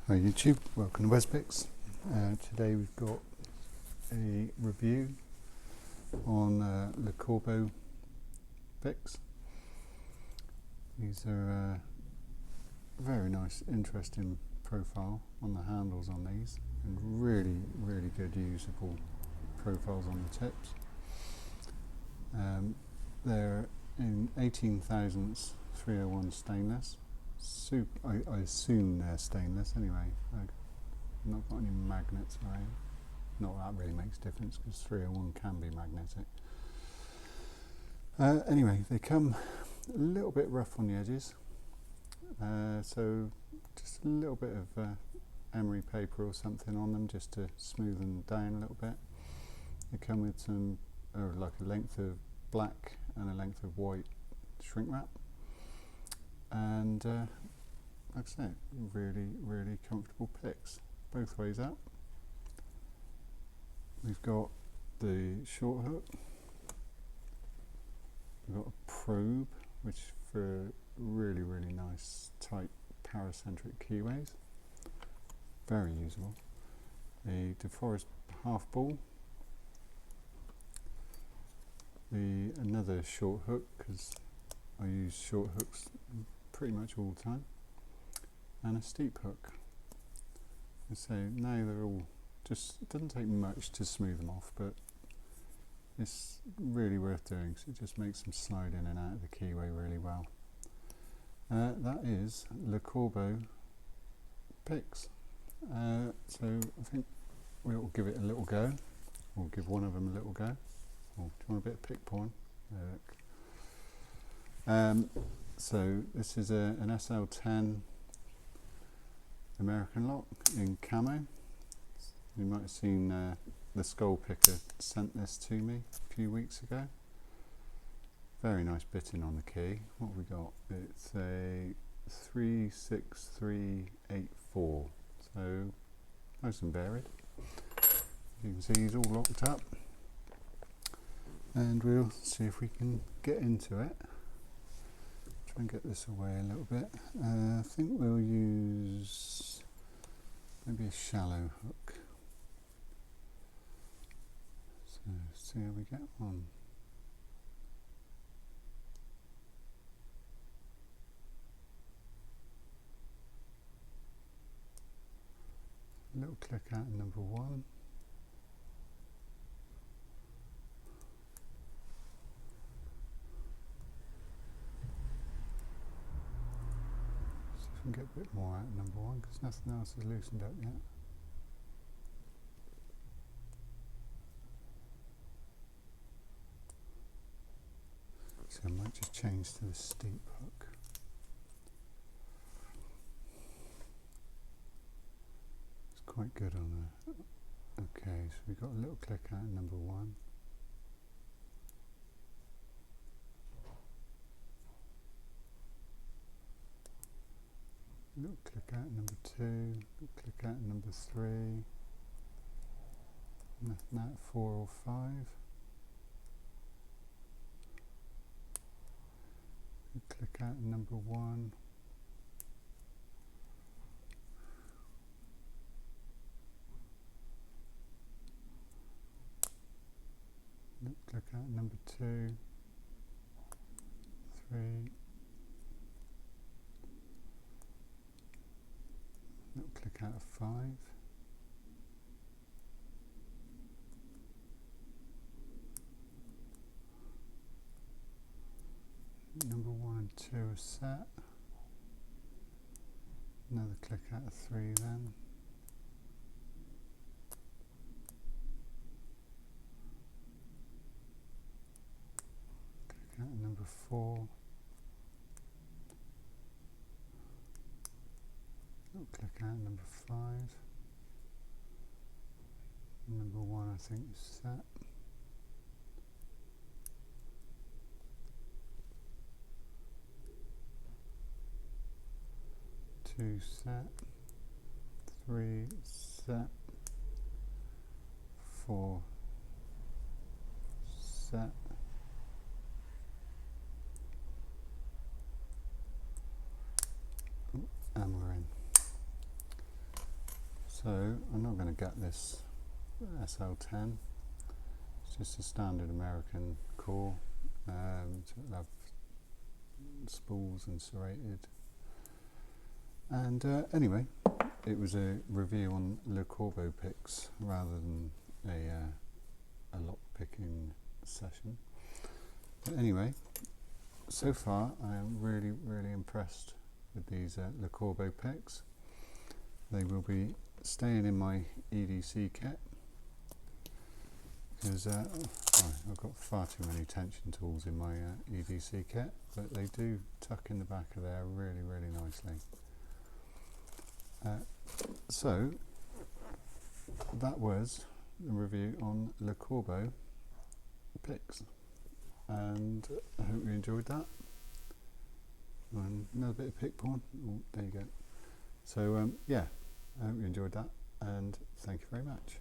Hi YouTube, welcome to Westpicks. Today we've got a review on the Corbeau picks. These are very nice, interesting profile on the handles on these, and really good usable profiles on the tips. They're in 18 thousandths 301 stainless. I assume they're stainless anyway. I've not got any magnets around. Not that really makes a difference because 301 can be magnetic. Anyway, they come a little bit rough on the edges, so just a little bit of emery paper or something on them just to smooth them down a little bit. They come with some like a length of black and a length of white shrink wrap. And like I say, really comfortable picks both ways up. We've got the short hook, we've got a probe, which for really nice tight paracentric keyways, very usable. A DeForest half ball, another short hook because I use short hooks pretty much all the time, and a steep hook. So now they're all just, it doesn't take much to smooth them off, but it's really worth doing because it just makes them slide in and out of the keyway really well. That is Le Corbeau picks. So I think we'll give it a little go. We'll give one of them a little go. Oh, do you want a bit of pick porn? So this is an SL10 American lock in camo. You might have seen the Skull Picker sent this to me a few weeks ago. Very nice bitting on the key. What have we got? It's a 36384. So nice and varied. You can see he's all locked up. And we'll see if we can get into it. Try and get this away a little bit. I think we'll use maybe a shallow hook. So see how we get on. A little click out in number one. Get a bit more out of number one because nothing else is loosened up yet. So I might just change to the steep hook. It's quite good on there. Okay, so we've got a little click out in number one. Little click out number two, little click out number three, nothing out 4 or 5. Little click out number 1. Little click out number 2, 3. Little click out of 5. Number 1 and 2 are set. Another click out of 3 then. Click out of number 4. Click out number 5. Number 1 I think is set. Two set. 3 set. 4 set. And we're in. So I'm not going to get this SL10. It's just a standard American core. So it'll have spools and serrated. And anyway, it was a review on Le Corbeau picks rather than a lock picking session. But anyway, so far I am really impressed with these Le Corbeau picks. They will be staying in my EDC kit because I've got far too many tension tools in my EDC kit, but they do tuck in the back of there really nicely. So that was the review on Le Corbeau picks, and I hope you enjoyed that. And another bit of pick porn. Oh, there you go. So yeah, I hope you enjoyed that, and thank you very much.